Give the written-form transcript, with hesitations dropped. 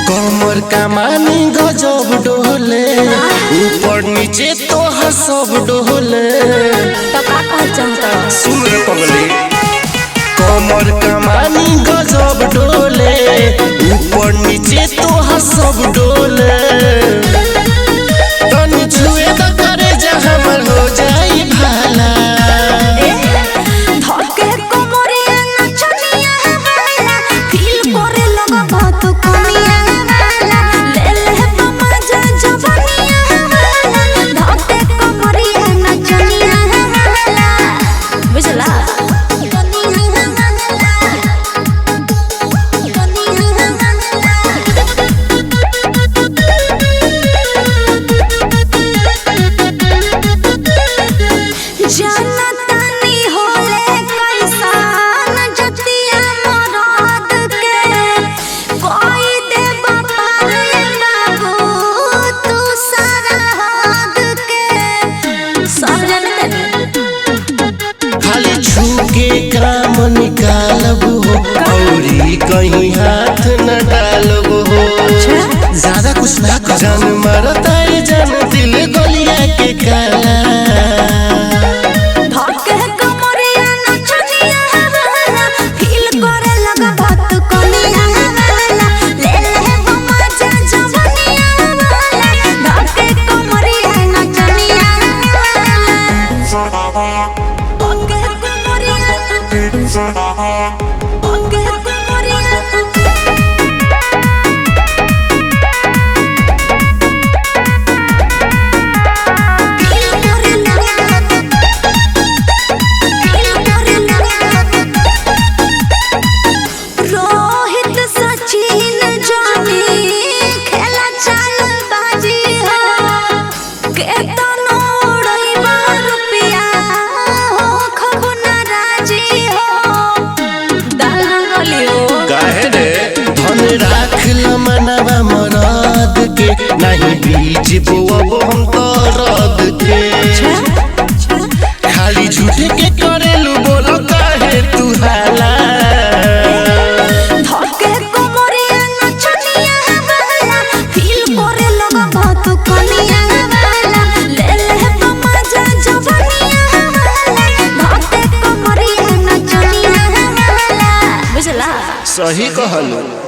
कमर कमानी गजब डोले ऊपर नीचे तो सब डोले। सुन रे पगली, कमर कमानी गजब डोले ऊपर नीचे तो सब डोले। तनी छुए तो करे जा हमर हो जाई भाला। खाली छूके काम निकालब हो औरी कहीं हाथ न डालब हो। ज्यादा कुछ ना कर जान मरता है जान दिल गलिया के काला। मनवा मराद के नहीं बीज बोअब हम तो रद के। खाली झूठे के करेलू बोलो काहे तू हाला। सही कहलू।